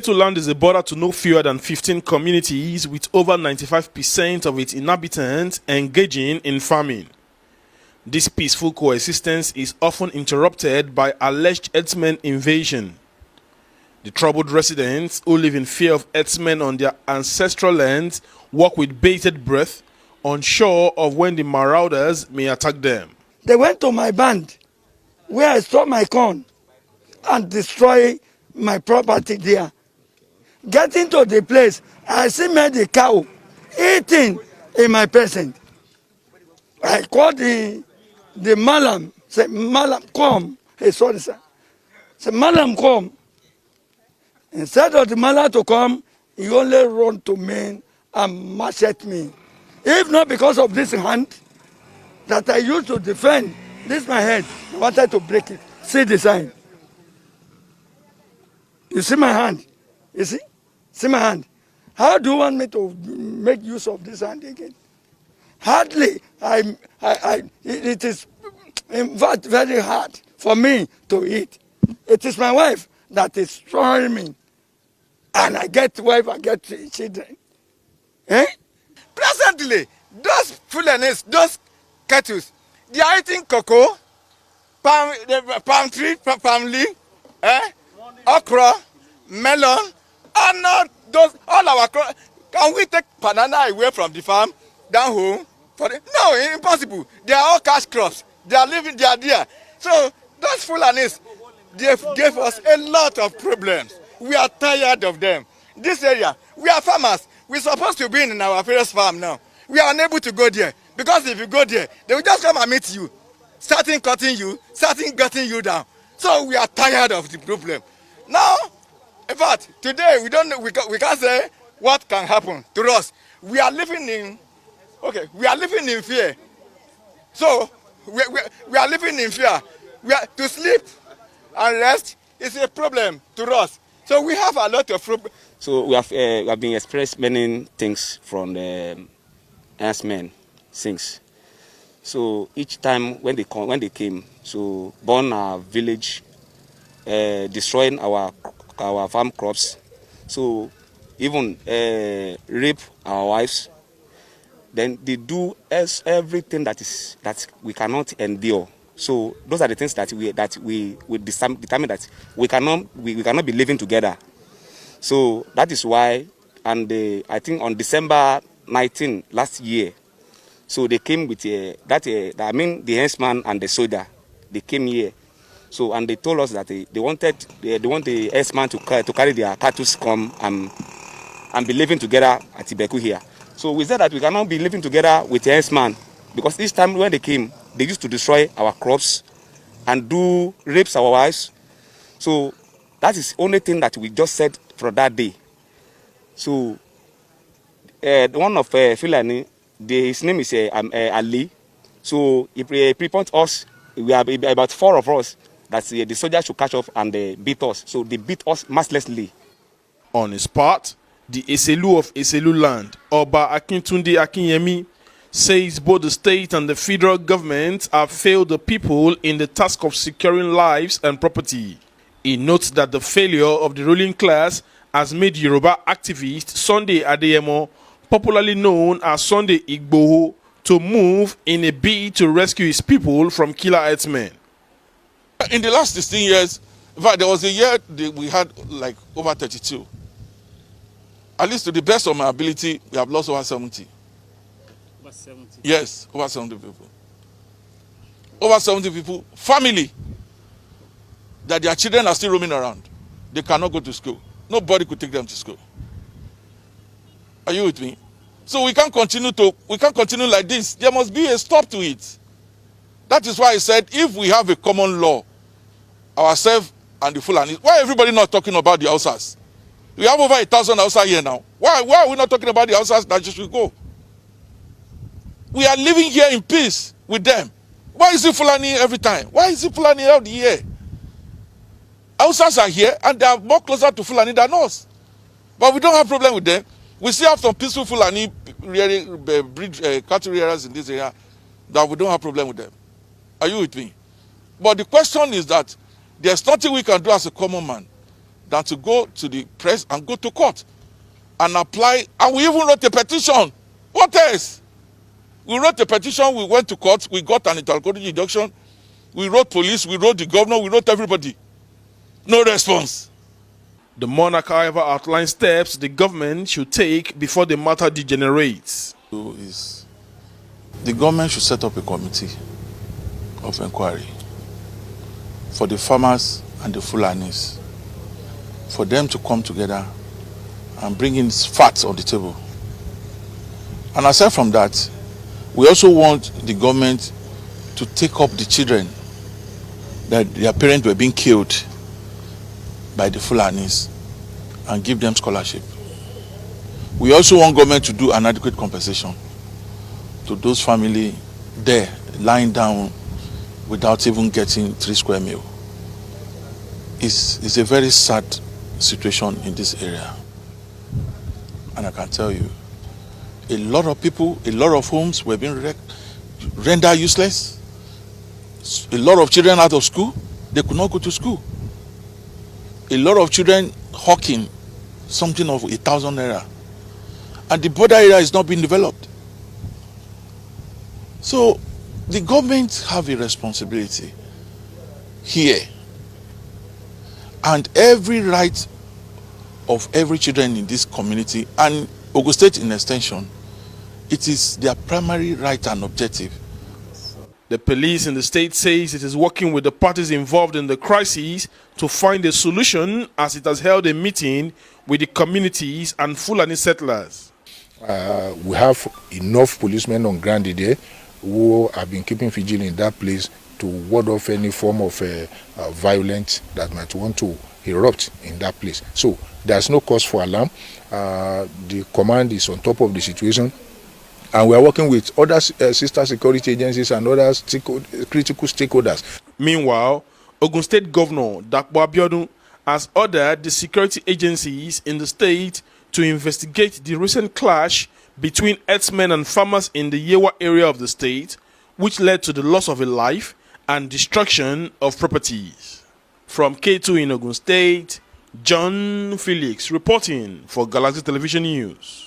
Land is a border to no fewer than 15 communities with over 95% of its inhabitants engaging in farming. This peaceful coexistence is often interrupted by alleged herdsmen invasion. The troubled residents who live in fear of herdsmen on their ancestral lands walk with bated breath, unsure of when the marauders may attack them. They went to my band where I store my corn and destroy my property there. Getting to the place, I see the cow eating in my presence. I called the malam, say, "Malam, come." Hey, sorry, sir. Say, "Malam, come." Instead of the malam to come, he only run to me and machete me. If not because of this hand that I used to defend this my head, I wanted to break it. See the sign. You see my hand? You see? See my hand? How do you want me to make use of this hand again? Hardly. It is in fact very hard for me to eat. It is my wife that is throwing me. And I get wife, I get children. Eh? Presently, those Fulanis, those cattle, they are eating cocoa, palm tree, palm leaf, okra, melon, and not those all our crops. Can we take banana away from the farm down home? No, impossible. They are all cash crops. They are living, they are there. So those Fulanis, they gave us a lot of problems. We are tired of them. This area, we are farmers. We're supposed to be in our parents' farm now. We are unable to go there because if you go there, they will just come and meet you, starting cutting you, starting cutting you down. So we are tired of the problem. Now, in fact, today we don't know, we can't say what can happen to us. We are living in fear. So we are living in fear. To sleep and rest is a problem to us. So we have a lot of problems. So we have been expressed many things from the herdsmen since. So each time when they came, so burn our village, destroying our farm crops, so even rape our wives. Then they do everything that we cannot endure. So those are the things that we determine that we cannot be living together. So that is why, and I think on December 19 last year, so they came with the herdsman and the soldier. They came here, so and they told us that they want the herdsman to carry their cattle come and be living together at Ibeku here. So we said that we cannot be living together with the herdsman because each time when they came, they used to destroy our crops and do rapes our wives. So that is the only thing that we just said for that day. So one of Fulani, his name is Ali. So he prepared us. We are about 4 of us that the soldiers should catch up and beat us. So they beat us mercilessly. On his part, the Eselu of Eselu Land, Oba Akintunde Akinyemi, says both the state and the federal government have failed the people in the task of securing lives and property. He notes that the failure of the ruling class has made Yoruba activist Sunday Adeyemo, popularly known as Sunday Igboho, to move in a bid to rescue his people from killer herdsmen. In the last 16 years, in fact, there was a year we had like over 32. At least to the best of my ability, we have lost over 70. Over 70? Yes, over 70 people. Over 70 people, family, that their children are still roaming around. They cannot go to school. Nobody could take them to school. Are you with me? So we can't continue like this. There must be a stop to it. That is why I said if we have a common law, ourselves and the Fulani, why everybody not talking about the Hausas? We have over 1,000 Hausa here now. Why are we not talking about the Hausas that should go? We are living here in peace with them. Why is it Fulani every time? Why is it Fulani out here? Hausas are here and they are more closer to Fulani than us. But we don't have problem with them. We still have some peaceful Fulani cattle rearers in this area that we don't have problem with them. Are you with me? But the question is that there's nothing we can do as a common man than to go to the press and go to court and apply. And we even wrote a petition. What else? We wrote a petition, we went to court, we got an interlocutory injunction, we wrote police, we wrote the governor, we wrote everybody. No response. The monarch, however, outlined steps the government should take before the matter degenerates. So is the government should set up a committee of inquiry for the farmers and the Fulanis, for them to come together and bring in facts on the table. And aside from that, we also want the government to take up the children that their parents were being killed by the Fulanis and give them scholarship. We also want government to do an adequate compensation to those families there lying down without even getting 3 square meals. It's a very sad situation in this area. And I can tell you, a lot of people, a lot of homes were being rendered useless. A lot of children out of school, they could not go to school. A lot of children hawking something of 1,000 naira. And the border area is not being developed. So the government have a responsibility here. And every right of every children in this community, and Ogun State in extension, it is their primary right and objective. The police in the state says it is working with the parties involved in the crisis to find a solution, as it has held a meeting with the communities and Fulani settlers. We have enough policemen on ground there who have been keeping vigil in that place to ward off any form of violence that might want to erupt in that place. So there's no cause for alarm. The command is on top of the situation, and we are working with other sister security agencies and other critical stakeholders. Meanwhile, Ogun State Governor Dakpo Abiodun has ordered the security agencies in the state to investigate the recent clash between herdsmen and farmers in the Yewa area of the state, which led to the loss of a life and destruction of properties. From K2 in Ogun State, John Felix reporting for Galaxy Television News.